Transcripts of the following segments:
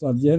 40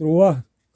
3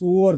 4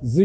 2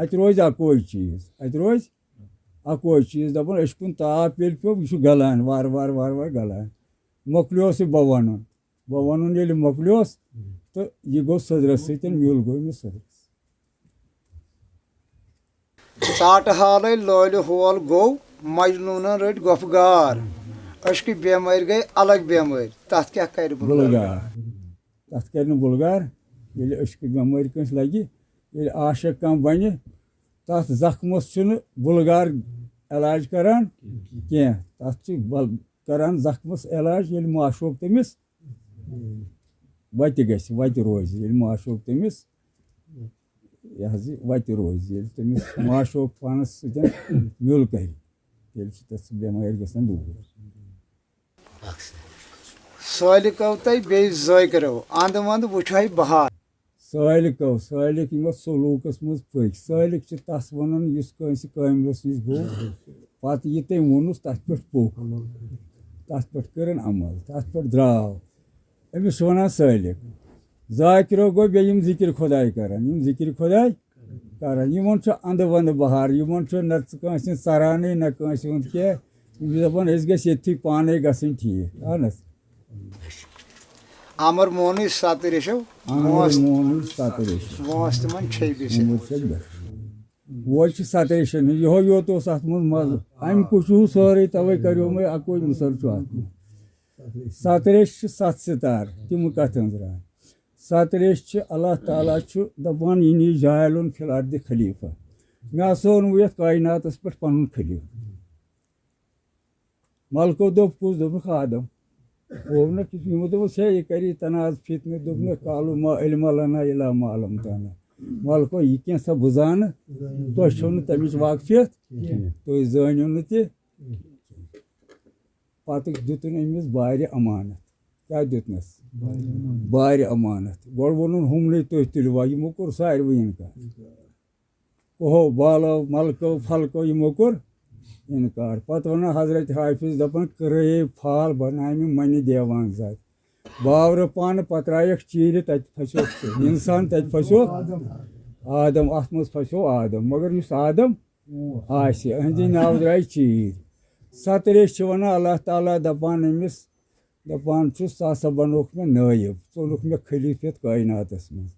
ات روز اکوے چیز ات روز اکوے چیز دپان أسۍ کُن تاپھ ییٚلہِ پیوٚو یہِ چھُ گلان وارٕ وارٕ وارٕ وارٕ گلان مۄکلیوس یہِ بہٕ وَنُن ییٚلہِ مۄکلیوس تہٕ یہِ گوٚو سٔدرَس سۭتۍ میُل گوٚو أمِس سٔدرَس ژاٹہٕ حالے لٲلہِ ہول گوٚو مجنوٗنن رٔٹۍ گۄپھٕ گار أشکہِ بٮ۪مٲرۍ گٔے الگ بٮ۪مٲرۍ تتھ کیٛاہ کرِ بُلگار تتھ کرِ نہٕ بُلگار ییٚلہِ أشکہِ بٮ۪مٲرۍ کٲنٛسہِ لگہِ ییٚلہِ عاشق کانٛہہ بنہِ تتھ زخمس چھُنہٕ بُلگار علاج کران کینٛہہ تتھ چھِ کران زخمس علاج ییٚلہِ معشوق تٔمِس وتہِ گژھِ وتہِ روزِ ییٚلہِ معشوق تٔمِس یہِ حظ یہِ وتہِ روزِ ییٚلہِ تٔمِس معشوق پانس سۭتۍ میُل کرِ تیٚلہِ چھِ تتھ سُہ بٮ۪مٲرۍ گژھان دوٗر سٲلِکو تۄہہِ بیٚیہِ زٲکرو انٛدٕ ونٛدٕ وٕچھے بہار سٲلِک یِم اَتھ سلوٗکس منٛز پٔکۍ سٲلِک چھِ تس ونان یُس کٲنٛسہِ کٲمِلس نِش گوٚو پتہٕ یہِ تٔمۍ ووٚنُس تتھ پٮ۪ٹھ پوٚک تتھ پٮ۪ٹھ کٔرٕن عمل تتھ پٮ۪ٹھ درٛاو أمِس چھِ ونان سٲلِک ذاکِرو گوٚو بیٚیہِ یِم ذِکِر خۄداے کران یِم ذِکِر خۄداے کران یِمن چھُ انٛدٕ ونٛدٕ بہار یِمن چھُ نہ کٲنٛسہِ ہٕنٛز ژرانٕے نہ کٲنٛسہِ ہُنٛد کینٛہہ یِم چھِ دپان أسۍ گژھِ ییٚتھی پانے گژھٕنۍ ٹھیٖک اہن حظ امر مونٕے سترِشو وٲنٛس تِمن چھیٚبِس وۄنۍ چھِ ستریشن ہٕنٛز یِہوے یوت اوس اتھ منٛز مزٕ امہِ کُے چھُ سورُے توے کریو مےٚ اکوے مِثال چھُ اتھ منٛز ستریش چھِ ستھ سِتار تِم کتھ أنٛزرا ستریش چھِ اللہ تعالیٰ چھُ دپان یہِ نی جالُن فِل ارضِ خلیفہ مےٚ ہسا اوٚن وۄنۍ یتھ کایناتس پٮ۪ٹھ پنُن خلیفہ ملکو دوٚپ کُس دوٚپُکھ آدم ہوونکھ یِمو دوٚپُس ہے یہِ کری تناز فِتنہٕ دوٚپنکھ کالو ما علم لنا الا ما علمتنا ملکو یہِ کینٛژھا بہٕ زانہٕ تۄہہِ چھو نہٕ تمِچ واقفیت تُہۍ زٲنِو نہٕ تہِ پتہٕ دِتُن أمِس بارِ امانت کیٛاہ دیُتنس بارِ امانت گۄڈٕ ووٚنُن ہُمنٕے تُہۍ تُلوا یِمو کوٚر ساروٕے اِنکار کہو بالو ملکو پھلکو یِمو کوٚر اِنکار پتہٕ ونان حضرت حافظ دپان کٔرے پھال بنامہِ منہِ دیوان زد باورٕ پانہٕ پتہٕ ترٛایکھ چیٖرِ تتہِ پھسیوکھ ژٕ انسان تتہِ پھسیوکھ آدم اتھ منٛز پھسیو آدم مگر یُس آدم آسہِ أہنٛدِ ناو درٛاے چیٖرۍ ستریش چھِ ونان اللہ تعالیٰ دپان أمِس دپان چھُس ژٕ ہسا بنووُکھ مےٚ نٲیِب ژوٚلُکھ مےٚ خلیٖفہٕ یتھ کایناتس منٛز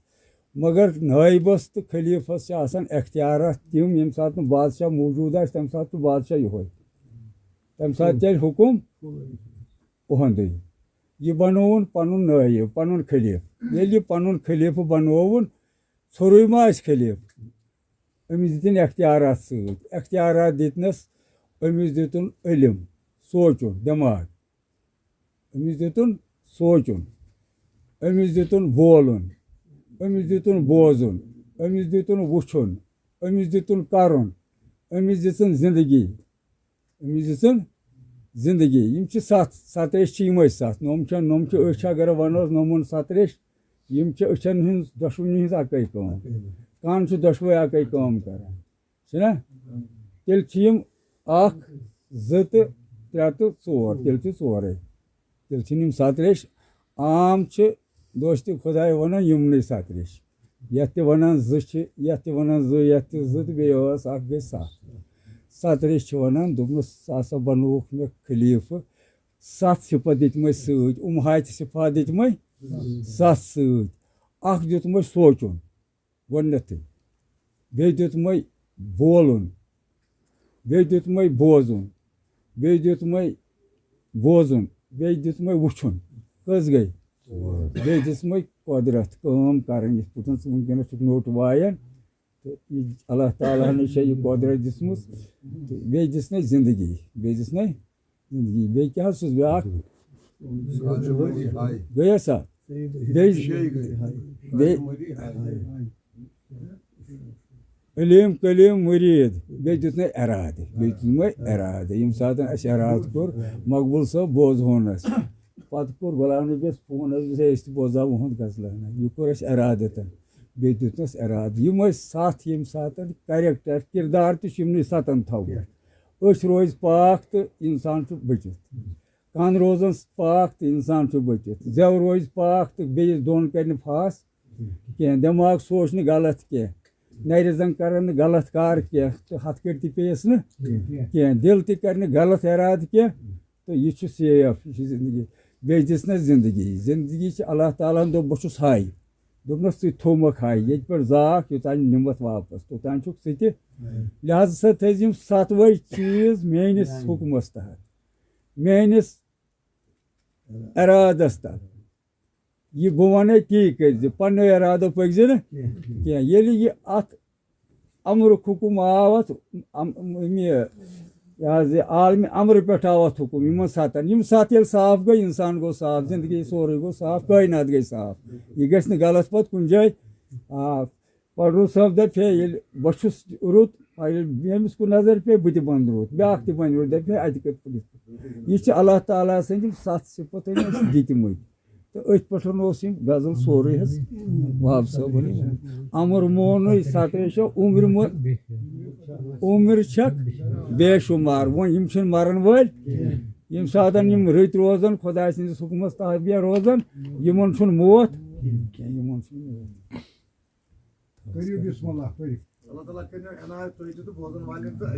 مگر نٲیبس تہٕ خلیٖفس چھِ آسان اختیارات تِم ییٚمہِ ساتہٕ نہٕ بادشاہ موٗجوٗد آسہِ تمہِ ساتہٕ چھُ بادشاہ یِہوے تمہِ ساتہٕ چلہِ حُکُم اُہُنٛدُے یہِ بنووُن پنُن نٲیِب پنُن خلیٖفہٕ ییٚلہِ یہِ پنُن خلیٖفہٕ بنووُن ژھوٚرُے ما آسہِ خلیٖفہٕ أمِس دِتِنۍ اختیارات سۭتۍ اختیارات دِتنس أمِس دِتُن علم سونٛچُن دٮ۪ماغ أمِس دِتُن سونٛچُن أمِس دِتُن بولُن أمِس دِتُن بوزُن أمِس دِتُن وٕچھُن أمِس دِتُن کرُن أمِس دِژٕن زندگی أمِس دِژٕن زندگی یِم چھِ ستریش چھِ یِمے ستھ نۄم چھِ أچھ اگر ونہوس نۄمن ستریش یِم چھِ أچھن ہٕنٛز دۄشوٕنی ہٕنٛز اکٕے کٲم کن چھُ دۄشوے اکٕے کٲم کران چھِنہ تیٚلہِ چھِ یِم اکھ زٕ تہٕ ترٛےٚ تہٕ ژور تیٚلہِ چھِ ژورے تیٚلہِ چھِنہٕ یِم ستریش عام چھِ دوستہِ خۄداے ونان یِمنٕے ستریش یتھ تہِ ونان زٕ چھِ یتھ تہِ ونان زٕ یتھ تہِ زٕ تہٕ بیٚیہِ ٲس اکھ گٔے ستھ ستریش چھِ ونان دوٚپنس ژٕ ہسا بنووُکھ مےٚ خلیٖفہٕ ستھ صِفت دِتمے سۭتۍ ہاتہِ صِفات دِتمے ستھ سۭتۍ اکھ دیُتمے سونٛچُن گۄڈنیتھٕے بیٚیہِ دیُتمے بولُن بیٚیہِ دیُتمے بوزُن بیٚیہِ دیُتمے بوزُن بیٚیہِ دیُتمے وٕچھُن کٔژ گٔے بیٚیہِ دِژمے قۄدرت کٲم کرٕنۍ یِتھ پٲٹھۍ ژٕ وٕنکیٚنس چھُکھ نوٚٹ وایان تہٕ یہِ اللہ تعالیٰ ہنٕے چھےٚ یہِ قۄدرت دِژمٕژ تہٕ بیٚیہِ دِژنَے زندگی بیٚیہِ کیٛاہ حظ چھُس بیٛاکھ گٔیے سا بیٚیہِ علیٖم کلیٖم مُریٖد بیٚیہِ دیُتنَے اِرادٕ ییٚمہِ ساتہٕ اَسہِ اِرادٕ کوٚر مقبوٗل صٲب بوزہون أسۍ پتہٕ کوٚر غلام نبیَس فون أسۍ تہِ بوزاو اُہُنٛد غزلہٕ یہِ کوٚر اَسہِ اِرادٕ بیٚیہِ دیُتنَس اِرادٕ یِم ٲسۍ سَتھ ییٚمہِ ساتہٕ کریکٹر کِردار تہِ چھُ یِمنٕے سَتن تھاوُن أچھ روزِ پاک تہٕ اِنسان چھُ بٔچِتھ کن روزان پاک تہٕ اِنسان چھُ بٔچِتھ زٮ۪و روزِ پاک تہٕ بیٚیِس دۄن کرِ نہٕ پھاس کینٛہہ دٮ۪ماغ سونٛچ نہٕ غلط کینٛہہ نرِ زن کرن نہٕ غلط کار کینٛہہ تہٕ ہتھکڑِ تہِ پیٚیس نہٕ کینٛہہ دِل تہِ کرِ نہٕ غلط ارادٕ کینٛہہ تہٕ یہِ چھُ سیف یہِ چھِ زندگی بیٚیہِ دِژنَس زندگی چھِ اللہ تعالیٰ ہن دوٚپ بہٕ چھُس ہاے دوٚپنَس ژٕ تھوٚومَکھ ہاے ییٚتہِ پٮ۪ٹھ زاکھ یوٚتانۍ نِمَتھ واپس توٚتانۍ چھُکھ ژٕ تہِ لہذا سا تھٲیزِ یِم سَتوَے چیٖز میٲنِس حُکمَس تحت میٲنِس ارادس تحت یہِ بہٕ وَنے تی کٔرۍزِ پنٛنیو ارادو پٔکۍزِ نہٕ کینٛہہ ییٚلہِ یہِ اَتھ اَمرُک حُکُم آو اَتھ یہِ حظ یہِ عالمہِ اَمرٕ پٮ۪ٹھ آو اَتھ حُکُم یِمن سَتَن یِم سَتھ ییٚلہِ صاف گٔے اِنسان گوٚو صاف زندگی سورُے گوٚو صاف کٲینات گٔے صاف یہِ گژھِ نہٕ غلط پَتہٕ کُنہِ جایہِ پَڑرو صٲب دَپہِ ہے ییٚلہِ بہٕ چھُس رُت ییٚلہِ ییٚمِس کُن نظر پیٚیہِ بہٕ تہِ بنہٕ رُت بیٛاکھ تہِ بَنہِ رُت دَپہِ ہے اَتہِ کَتہِ پھٕٹِتھ یہِ چھِ اللہ تعالیٰ سٕنٛدۍ یِم 7 صِفت أمۍ اَسہِ دِتمٕتۍ تہٕ أتھۍ پٮ۪ٹھ اوس یِم غزل سورُے حظ وہاب صٲبن اَمر مونُے سَتٲے عُمر چھکھ بے شُمار وۄنۍ یِم چھِنہٕ مَرن وٲلۍ ییٚمہِ ساتہٕ یِم رٕتۍ روزان خۄداے سٕنٛدِس حُکمَس تابع روزان یِمن چھُنہٕ موت کینٛہہ یِمن چھُنہٕ موت کٔرِو بِسمِ اللہ کٔرِو اللہ تعالیٰ کٔرِو عنایت تُہۍ تہِ تہٕ بوزن والٮ۪ن تہٕ